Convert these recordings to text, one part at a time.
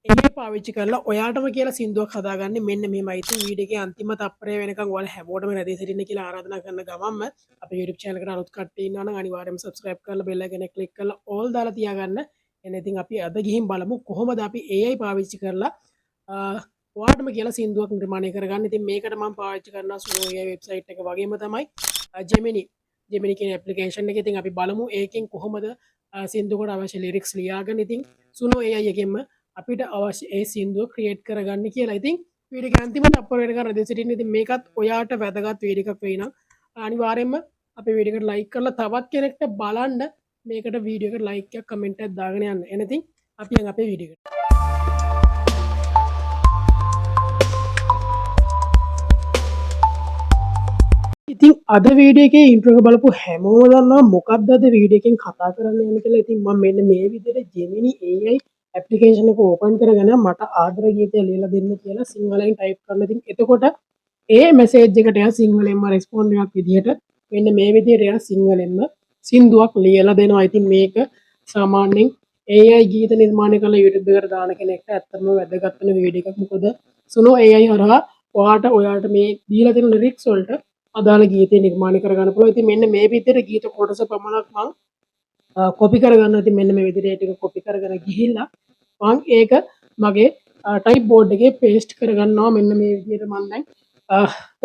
ඒ පාවිච්චි කරලා ඔයාටම කියලා සින්දුවක් හදාගන්න මෙන්න මෙහෙමයි. ඉතින් වීඩියෝ එකේ අන්තිම තප්පරය වෙනකන් ඔයාලා හැමෝටම රැඳී සිටින්න කියලා ආරාධනා කරන ගමන්ම අපේ YouTube channel එකට අලුත් කට්ටිය ඉන්නවා නම් අනිවාර්යයෙන්ම subscribe කරලා bell icon එක click කරලා all දාලා තියාගන්න. එන ඉතින් අපි අද ගිහින් බලමු කොහොමද අපි AI පාවිච්චි කරලා ඔයාටම කියලා සින්දුවක් නිර්මාණය කරගන්න. ඉතින් මේකට මම පාවිච්චි කරනවා Suno AI website එක වගේම තමයි Gemini කියන application එක. ඉතින් අපි බලමු ඒකෙන් කොහොමද සින්දුවකට අවශ්‍ය lyrics ලියාගෙන ඉතින් Suno AI එකෙන්ම අපිට අවශ්‍ය ඒ සින්දුව ක්‍රියේට් කරගන්න කියලා. ඉතින් වීඩියෝ එක අන්තිමට අප්ලෝඩ් කරන රැඳී සිටින්න. ඉතින් මේකත් ඔයාට වැදගත් වීඩියෝ එකක් වෙයි නම් අනිවාර්යයෙන්ම අපේ වීඩියෝ එකට ලයික් කරලා තවත් කෙනෙක්ට බලන්න මේකට වීඩියෝ එකට ලයික් එකක් කමෙන්ට් එකක් දාගෙන යන්න. එහෙනම් ඉතින් අපි යන් අපේ වීඩියෝ එකට. ඉතින් අද වීඩියෝ එකේ ඉන්ට්‍රෝ එක බලපු හැමෝම දන්නවා මොකක්ද අද වීඩියෝ එකෙන් කතා කරන්න යන්නේ කියලා. ඉතින් මම මෙන්න මේ විදිහට Gemini AI ඇප්ලිකේෂන් එක ඕපන් කරගෙන මට ආදර ගීතය ලියලා දෙන්න කියලා සිංහලෙන් ටයිප් කරලා ඉතින් එතකොට ඒ මැසේජ් එකට එයා සිංහලෙන්ම රෙස්පොන්ඩ් එකක් විදිහට මෙන්න මේ විදිහට එයා සිංහලෙන්ම සින්දුවක් ලියලා දෙනවා. ඉතින් මේක සාමාන්‍යයෙන් AI ගීත නිර්මාණය කරලා YouTube එකට දාන කෙනෙක්ට ඇත්තටම වැදගත් වෙන වීඩියෝ එකක්. මොකද Suno AI හරහා ඔයාට මේ දීලා තියෙන ලිරික්ස් වලට අදාළ ගීතය නිර්මාණය කරගන්න පුළුවන්. ඉතින් මෙන්න මේ විදිහට ගීත කොටස පමණක් මම කොපි කරගන්න. ඉතින් මෙන්න මේ විදිහට ටික කොපි කරගෙන ගිහිල්ලා මම ඒක මගේ ටයිප් බෝඩ් එකේ පේස්ට් කරගන්නවා. මෙන්න මේ විදිහට මම දැන්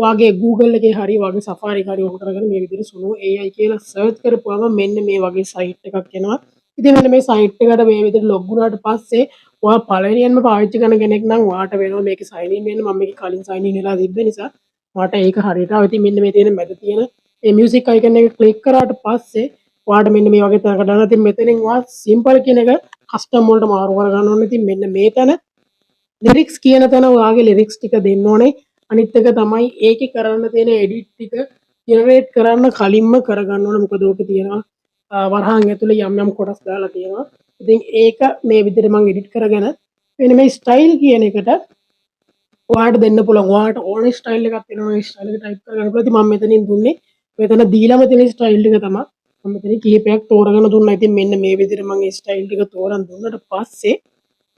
ඔයාගේ Google එකේ හරි ඔයාගේ Safari එකේ හරි ඕක කරගෙන මේ විදිහට Suno AI කියලා සර්ච් කරපුවම මෙන්න මේ වගේ සයිට් එකක් එනවා. ඉතින් මෙන්න මේ සයිට් එකට මේ විදිහට ලොග් වුණාට පස්සේ ඔයා පළවෙනියෙන්ම පාවිච්චි කරන කෙනෙක් නම් ඔයාට වෙනවා මේක සයින් ඉන් වෙන්න. මම මේක කලින් සයින් ඉන් වෙලා තිබ්බ නිසා මට ඒක හරියට ආවා. ඉතින් මෙන්න මේ තියෙන මැද තියෙන මේ මියුසික් අයිකන් එක ක්ලික් කරාට පස්සේ ඔයාට මෙන්න මේ වගේ තැනකට යනවා. ඉතින් මෙතනින් ඔයා සිම්පල් කියන එක කස්ටම් වලට මාරු කර ගන්න ඕනේ. ඉතින් මෙන්න මේ තැන ලිරික්ස් කියන තැන ඔයාගේ ලිරික්ස් ටික දෙන්න ඕනේ. අනිත් එක තමයි ඒකේ කරන්න තියෙන එඩිට් ටික ජෙනරේට් කරන්න කලින්ම කරගන්න ඕනේ. මොකද ඕකේ තියෙනවා වරහන් ඇතුලේ යම් යම් කොටස් දාලා තියෙනවා. ඉතින් ඒක මේ විදිහට මම එඩිට් කරගෙන මෙන්න මේ ස්ටයිල් කියන එකට ඔයාට දෙන්න පුළුවන්. ඔයාට ඕන ස්ටයිල් එකක් තියෙනවා. ඒ ස්ටයිල් එක ටයිප් කරගන්න පුළුවන්. ඉතින් මම මෙතනින් දුන්නේ මෙතන දීලාම තියෙන ස්ටයිල් එක තමයි. මම මෙතන කිහිපයක් තෝරගෙන දුන්නා. ඉතින් මෙන්න මේ විදිහට මම මේ ස්ටයිල් ටික තෝරන් දුන්නට පස්සේ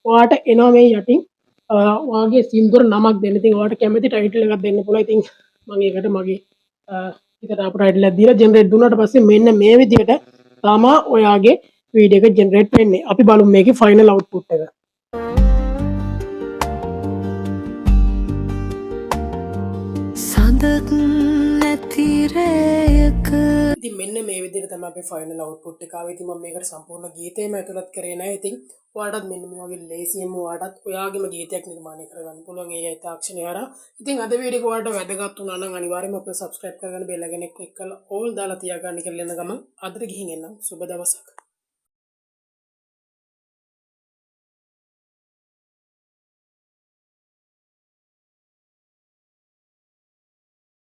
ඔයාට එනවා මේ යටින් ඔයාගේ සින්දුවර නමක් දෙන්න. ඉතින් ඔයාට කැමති ටයිටල් එකක් දෙන්න පුළුවන්. ඉතින් මම ඒකට මගේ එකට අප ටයිටල් එකක් දීලා ජෙනරේට් දුන්නාට පස්සේ මෙන්න මේ විදිහට තමයි ඔයාගේ වීඩියෝ එක ජෙනරේට් වෙන්නේ. අපි බලමු මේකේ ෆයිනල් අවුට්පුට් එක. සඳක් නැතිරයක. ඉතින් මෙන්න මේ විදිහට තමයි අපේ ෆයිනල් අවුට්පුට් එක ආවේ. ඉතින් මම මේකට සම්පූර්ණ ගීතයම ඇතුළත් කරේ නැහැ. ඉතින් ඔයාටත් මෙන්න මේ වගේ ලේසියෙන්ම ඔයාටත් ඔයාගේම ගීතයක් නිර්මාණය කරගන්න පුළුවන් AI තාක්ෂණය හරහා. ඉතින් අද වීඩියෝ එක ඔයාලට වැදගත් වුණා නම් අනිවාර්යයෙන්ම අපිව subscribe කරගන්න bell icon එක click කරලා all දාලා තියාගන්න කියලා යන ගමන් අදට ගිහින් එන්නම්. සුබ දවසක්.